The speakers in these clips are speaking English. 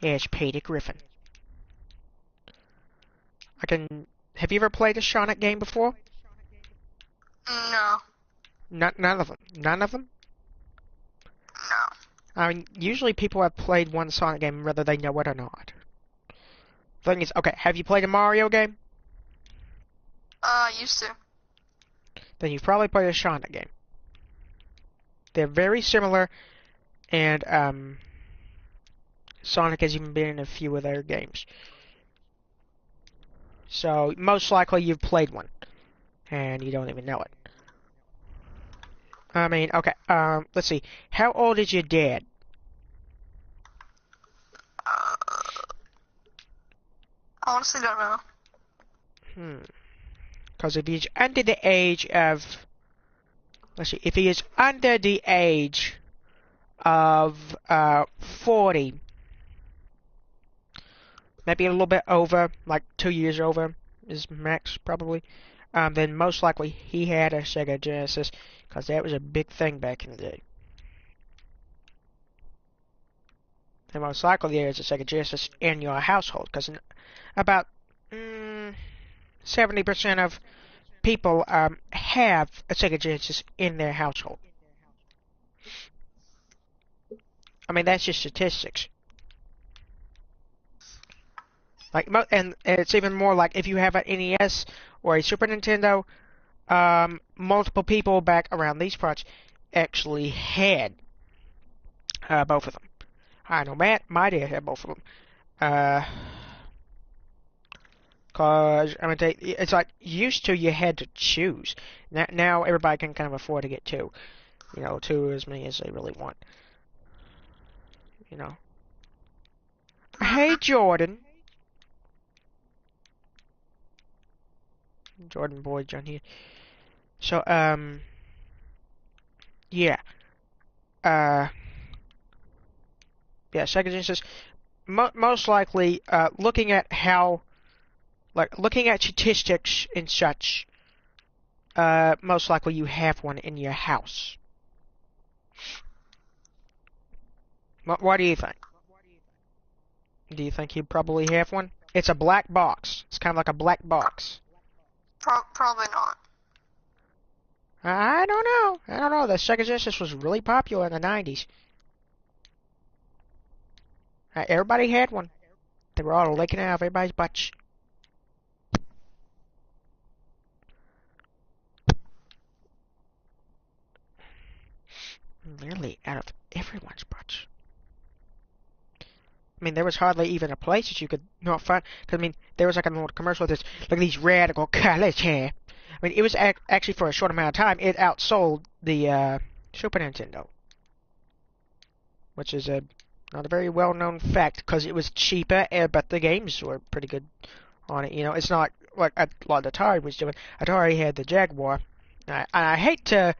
as Peter Griffin. Have you ever played a Sonic game before? No. None of them. None of them? No. I mean, usually people have played one Sonic game whether they know it or not. Thing is, okay, have you played a Mario game? Used to. Then you've probably played a Sonic game. They're very similar, and Sonic has even been in a few of their games. So, most likely you've played one, and you don't even know it. I mean, okay, let's see. How old is your dad? I honestly don't know. Because if he's under the age of... Let's see, if he is under the age of 40, maybe a little bit over, like 2 years over is max probably, then most likely he had a Sega Genesis, because that was a big thing back in the day. And most likely there is a Sega Genesis in your household, because about 70% of people have a Sega Genesis in their household. I mean, that's just statistics. Like, and it's even more like if you have an NES or a Super Nintendo, multiple people back around these parts actually had both of them. I know my dad had both of them. Cause I'm gonna tell you, it's like used to you had to choose. Now everybody can kind of afford to get two. You know, two as many as they really want. You know. Hey, Jordan. Jordan Boy John here. So, yeah. Yeah, Sega Genesis. Most likely, looking at statistics and such, most likely you have one in your house. What do you think? Do you think you probably have one? It's a black box. It's kind of like a black box. Probably not. I don't know. I don't know. The Sega Genesis was really popular in the 90s. Everybody had one. They were all licking it out of everybody's butts. Nearly out of everyone's butts. I mean, there was hardly even a place that you could not find. Because, I mean, there was like a little commercial with this, like these radical colors here. I mean, it was actually for a short amount of time, it outsold the Super Nintendo. Which is not a very well-known fact, because it was cheaper, but the games were pretty good on it. You know, it's not like a lot of Atari was doing. Atari had the Jaguar. I hate to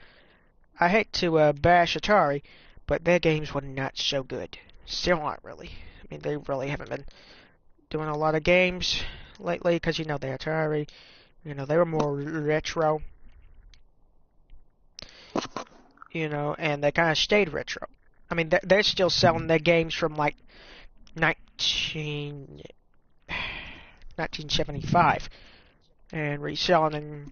bash Atari, but their games were not so good. Still aren't really. I mean, they really haven't been doing a lot of games lately, because, you know, the Atari, you know, they were more retro. You know, and they kind of stayed retro. I mean, they're still selling their games from, like, 1975 and reselling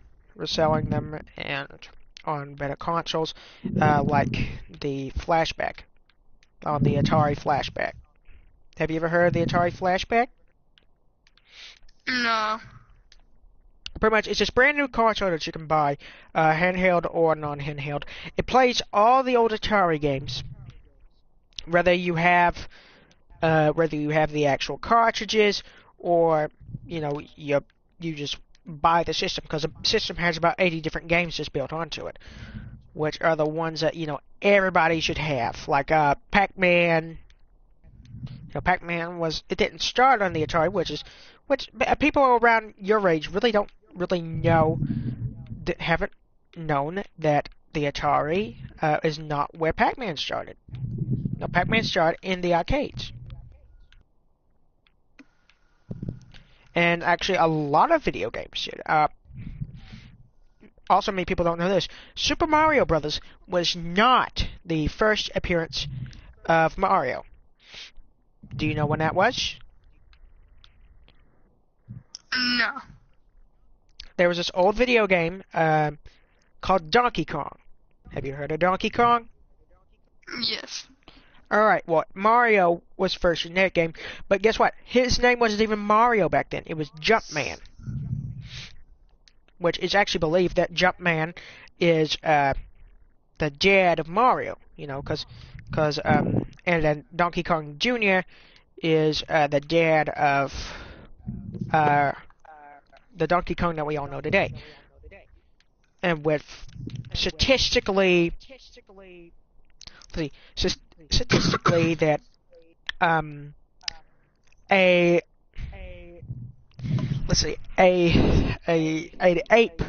them and on better consoles, like the Flashback, on the Atari Flashback. Have you ever heard of the Atari Flashback? No. Pretty much, it's this brand new console that you can buy, handheld or non-handheld. It plays all the old Atari games, whether you have the actual cartridges or you just buy the system, because the system has about 80 different games just built onto it, which are the ones that everybody should have, like Pac-Man. Pac-Man it didn't start on the Atari, which people around your age really don't really know, haven't known that the Atari is not where Pac-Man started. No, Pac-Man started in the arcades. And actually, a lot of video games did. Also, many people don't know this. Super Mario Brothers was not the first appearance of Mario. Do you know when that was? No. There was this old video game called Donkey Kong. Have you heard of Donkey Kong? Yes. Alright, well, Mario was first in that game, but guess what? His name wasn't even Mario back then. It was Jumpman, which is actually believed that Jumpman is the dad of Mario, you know, and then Donkey Kong Jr. is the dad of uh, the Donkey Kong that we all know today. And with statistically, statistically that a let's see a ape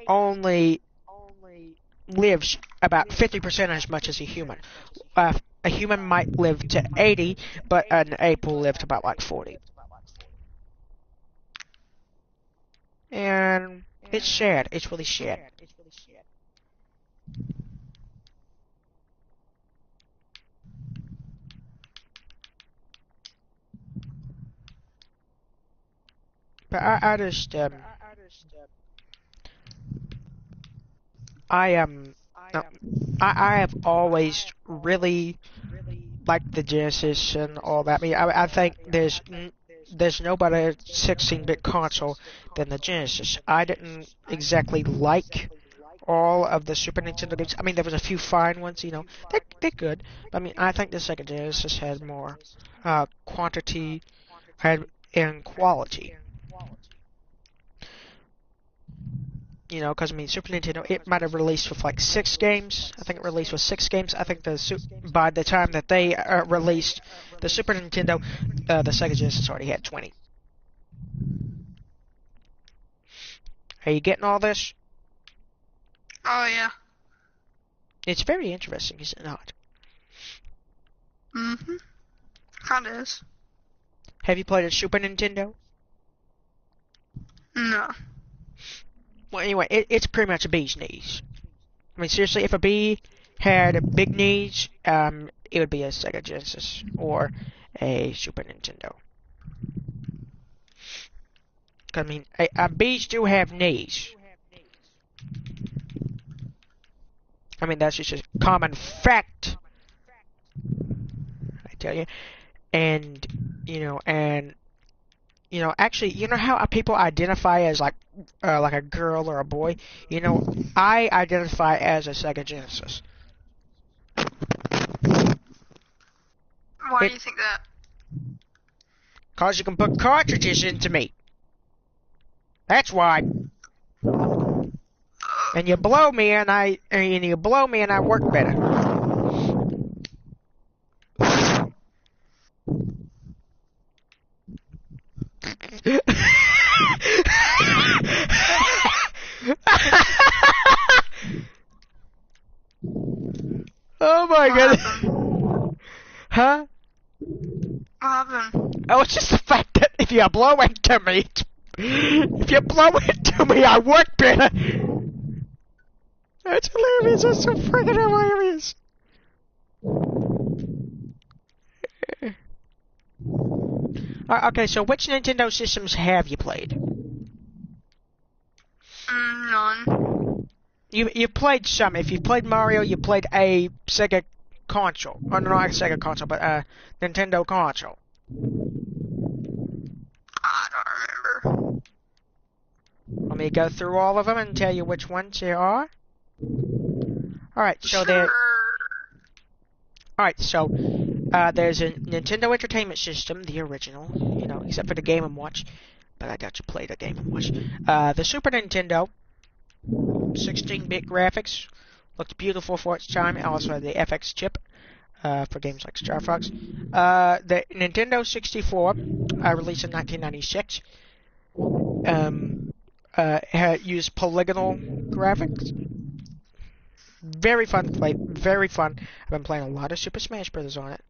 only lives about 50% as much as a human. A human might live to 80, but an ape will live to about like 40. And it's sad. It's really sad. But I just I no, I have always really liked the Genesis and all that. I mean, I think there's no better 16-bit console than the Genesis. I didn't exactly like all of the Super Nintendo games. I mean, there was a few fine ones, you know. They're good. But, I mean, I think the Sega Genesis had more quantity and quality. You know, because I mean, Super Nintendo, it might have released with like 6 games. I think it released with 6 games. I think by the time that they released the Super Nintendo, the Sega Genesis already had 20. Are you getting all this? Oh, yeah. It's very interesting, is it not? Mm-hmm. Kinda is. Have you played a Super Nintendo? No. Well, anyway, it's pretty much a bee's knees. I mean, seriously, if a bee had big knees, it would be a Sega Genesis or a Super Nintendo. I mean, bees do have knees. I mean, that's just a common fact, I tell you. And, actually, you know how people identify as like a girl or a boy? You know, I identify as a Sega Genesis. Why do you think that? Cause you can put cartridges into me. That's why. And you blow me, and I work better. Oh my What god. happened? Huh? What happened? Oh, it's just the fact that if you blow into me, I work better. That's hilarious. That's so freaking hilarious. Okay, so which Nintendo systems have you played? None. You played some. If you played Mario, you played a Sega console. Oh, no, not a Sega console, but a Nintendo console. I don't remember. Let me go through all of them and tell you which ones they are. Alright, so Sure. Alright, so there's a Nintendo Entertainment System, the original, you know, except for the Game & Watch. But I got you played a Game & Watch. The Super Nintendo, 16-bit graphics, looked beautiful for its time. Also had the FX chip for games like Star Fox. The Nintendo 64, released in 1996, used polygonal graphics. Very fun to play, very fun. I've been playing a lot of Super Smash Bros. On it.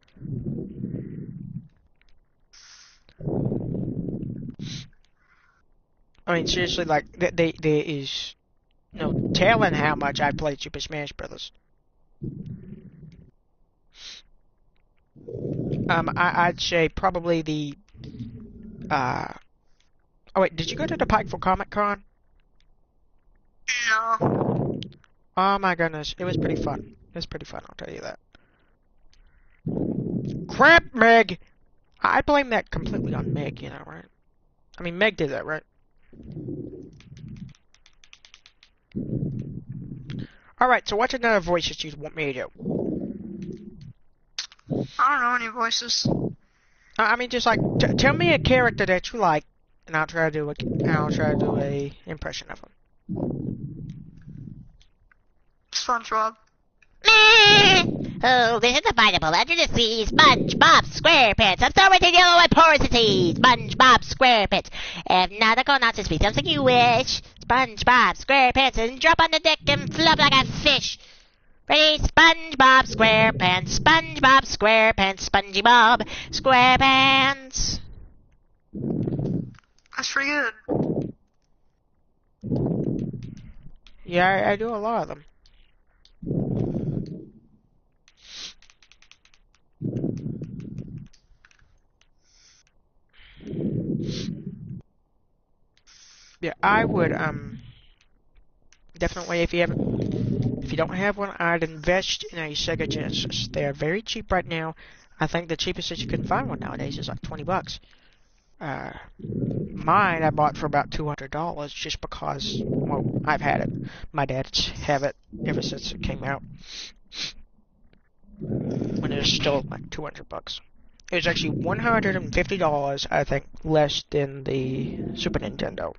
I mean, seriously, like, there is no telling how much I played Super Smash Bros. I'd say probably the uh. Oh wait, did you go to the Pikeville Comic Con? No. Oh my goodness, it was pretty fun. It was pretty fun, I'll tell you that. Crap, Meg! I blame that completely on Meg, you know, right? I mean, Meg did that, right? Alright, so what's another voice that you want me to do? I don't know any voices. I mean, just like, tell me a character that you like, and I'll try to do a impression of him. SpongeBob. Oh, this is the pineapple under the sea. SpongeBob SquarePants. I'm so with the yellow and porosity. SpongeBob SquarePants. If nautical nonsense be something you wish, SpongeBob SquarePants and drop on the deck and flop like a fish. Ready? SpongeBob SquarePants. SpongeBob SquarePants. SpongeBob SquarePants. That's pretty good. Yeah, I do a lot of them. Yeah, I would definitely if you don't have one, I'd invest in a Sega Genesis. They are very cheap right now. I think the cheapest that you can find one nowadays is like $20. Mine I bought for about $200 just because, well, I've had it. My dad's have it ever since it came out. When it was still like $200. It was actually $150, I think, less than the Super Nintendo.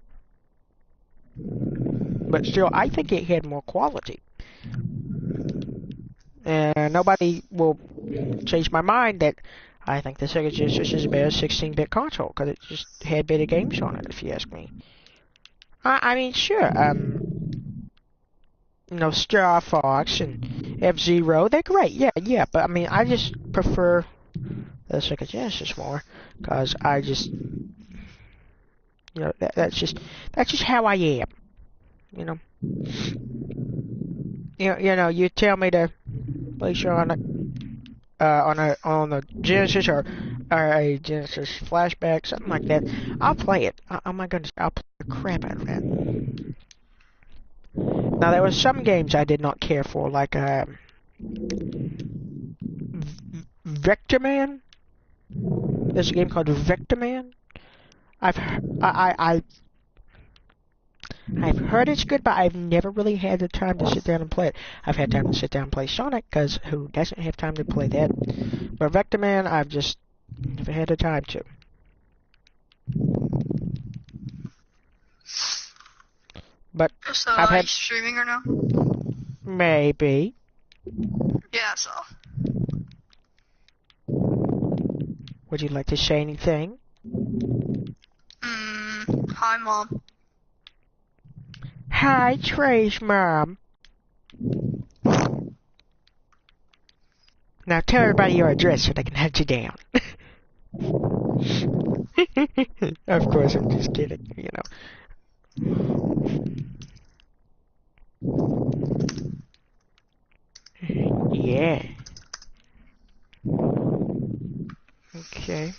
But still, I think it had more quality. And nobody will change my mind that I think the Sega Genesis is a better 16-bit console because it just had better games on it, if you ask me. I mean, sure, you know, Star Fox and F-Zero, they're great, yeah, but I mean, I just prefer the Sega Genesis more because I just, you know, that's just how I am, you know. You know, you tell me to place you on the Genesis or a Genesis flashback, something like that. I'll play it. Oh my goodness, I'll play the crap out of that. Now there were some games I did not care for, like Vector Man. There's a game called Vector Man. I've heard it's good, but I've never really had the time to sit down and play it. I've had time to sit down and play Sonic, because who doesn't have time to play that? But Vector Man, I've just never had the time to. But So, I've are you had... streaming or no? Maybe. Yeah, so. Would you like to say anything? Hi, Mom. Hi, Trey's mom. Now tell everybody your address so they can hunt you down. Of course, I'm just kidding, you know. Yeah. Okay.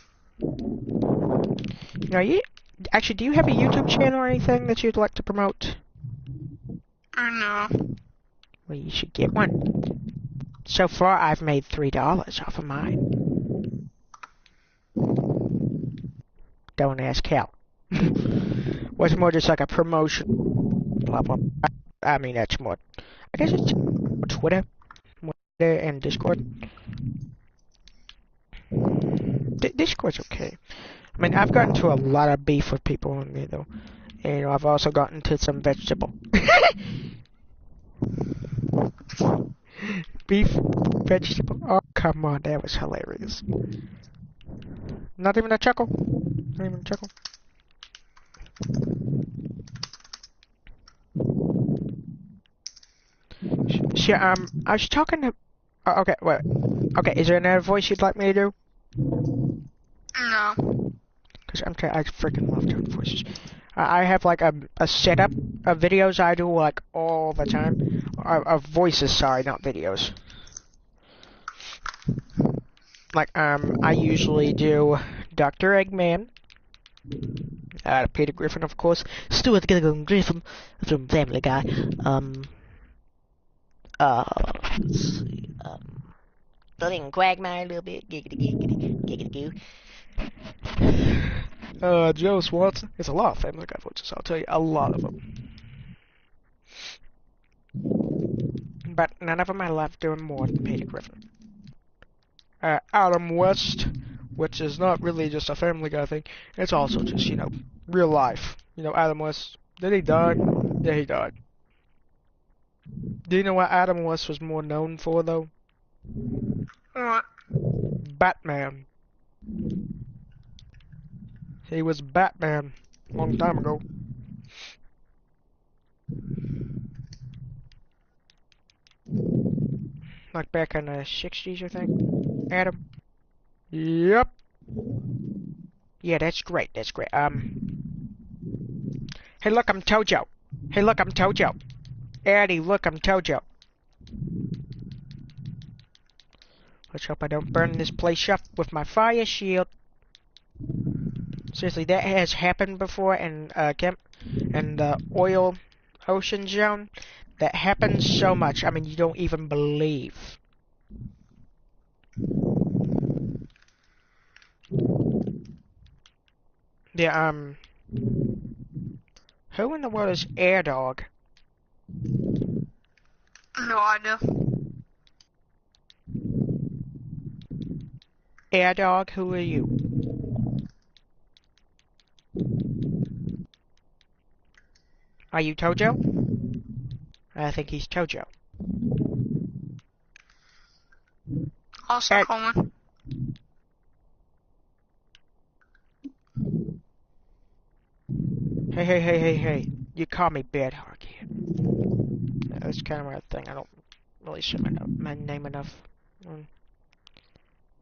Now, actually, do you have a YouTube channel or anything that you'd like to promote? No. Well, you should get one. So far, I've made $3 off of mine. Don't ask how. Was more just like a promotion. Blah, blah. I mean, that's more. I guess it's Twitter and Discord. Discord's okay. I mean, I've gotten to a lot of beef with people on me, though. And, you know, I've also gotten to some vegetable. Beef, vegetable. Oh, come on, that was hilarious. Not even a chuckle. Not even a chuckle. Sure, I was talking to... okay, wait. Okay, is there another voice you'd like me to do? No. Because I freaking love doing voices. I have like a setup of videos I do like all the time. Of voices, sorry, not videos. Like, I usually do Dr. Eggman, Peter Griffin, of course, Stuart Griffin from Family Guy, let's see, Little Quagmire a little bit, giggity goo. Joe Swanson. It's a lot of Family Guy voices, I'll tell you, a lot of them. But none of them I love doing more than Peter Griffin. Adam West, which is not really just a Family Guy thing, it's also just, you know, real life. You know, Adam West, did he die? Yeah, he died. Do you know what Adam West was more known for, though? What? Batman. He was Batman a long time ago. Like back in the 60s, I think. Adam? Yep. Yeah, that's great, that's great. Hey, look, I'm Tojo. Hey, look, I'm Tojo. Eddie, look, I'm Tojo. Let's hope I don't burn this place up with my fire shield. Seriously, that has happened before in the oil ocean zone. That happens so much. I mean, you don't even believe. Yeah, who in the world is Air Dog? No idea. Air Dog, who are you? Are you Tojo? I think he's Tojo. Also Coleman. Hey. You call me Bad Hawk here. That's kind of my thing. I don't really say my name enough.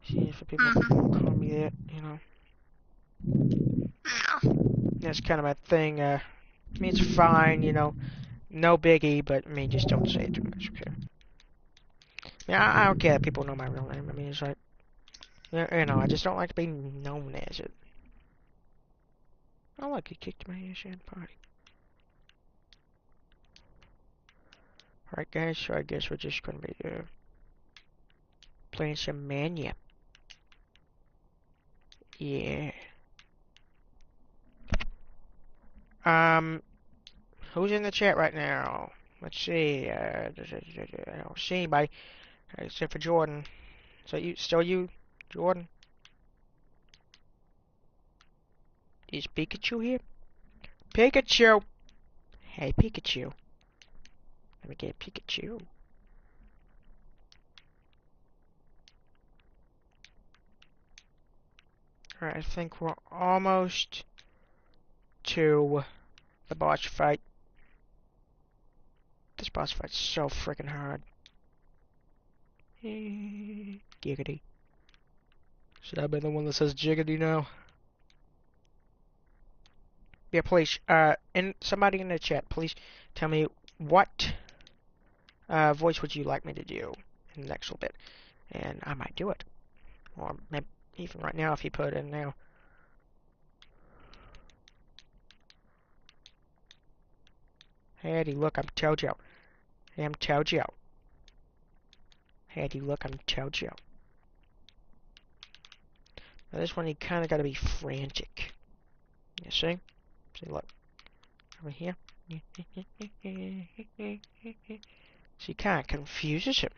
See, for people to call me that, you know. No. That's kind of my thing. I mean, it's fine, you know. No biggie, but I mean, just don't say it too much, okay? Yeah, I don't care that people know my real name. I mean, it's like, you know, I just don't like being known as it. Oh, look, he kicked my ass in the party. Alright, guys, so I guess we're just gonna be, playing some Mania. Yeah. Who's in the chat right now? Let's see, I don't see anybody, except for Jordan. So still you, Jordan? Is Pikachu here? Pikachu! Hey, Pikachu. Let me get Pikachu. Alright, I think we're almost to the boss fight. This boss fight's so freaking hard. Giggity. Should I be the one that says jiggity now? Yeah, please, somebody in the chat, please tell me what voice would you like me to do in the next little bit, and I might do it. Or maybe even right now if you put it in now. Hey, Eddie, look, I'm Tojo. Hey, I'm Tojo. Hey, Eddie, look, I'm Tojo. Now this one, you kind of got to be frantic. You see? See, look. Over here. She kind of confuses him.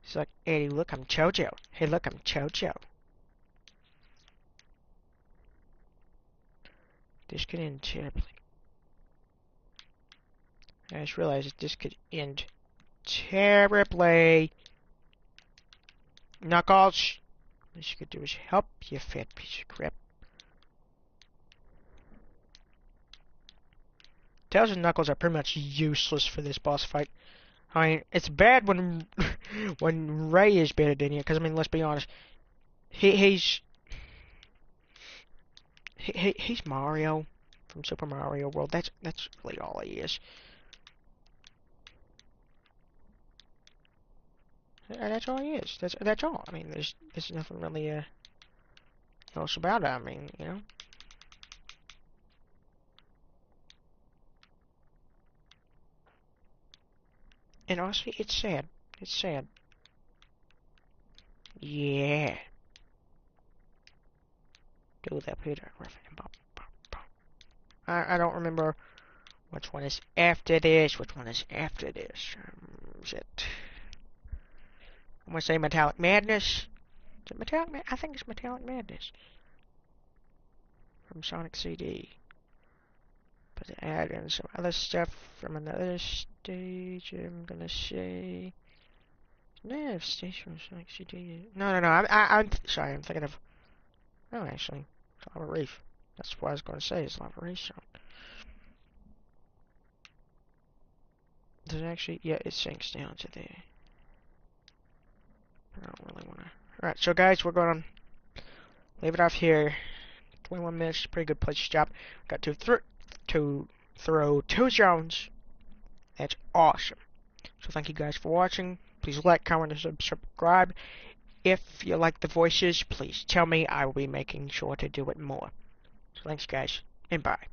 She's like, Eddie, look, I'm Chojo. Hey, look, I'm Chojo. This could end terribly. I just realized that this could end terribly. Knuckles! What you could do is help, you fat piece of crap. Tails and Knuckles are pretty much useless for this boss fight. I mean, it's bad when when Ray is better than you, because I mean, let's be honest, he's Mario from Super Mario World. That's really all he is. That's all he is. That's all. I mean, there's nothing really else about it. I mean, you know. And honestly, it's sad. It's sad. Yeah. Do that, Peter Griffin. I don't remember which one is after this. Which one is after this? Shit. I'm gonna say Metallic Madness. Is it Metallic? I think it's Metallic Madness from Sonic CD. But to add in some other stuff from another stage, I'm gonna say. No, stage from Sonic CD. No. I'm sorry. I'm thinking of. No, actually, it's Lava Reef. That's what I was gonna say. It's Lava Reef song. Does it actually? Yeah, it sinks down to there. I don't really wanna. Alright, so guys, we're gonna leave it off here. 21 minutes, pretty good place to stop. Got to throw 2 zones. That's awesome. So thank you guys for watching. Please like, comment, and subscribe. If you like the voices, please tell me. I will be making sure to do it more. So thanks guys, and bye.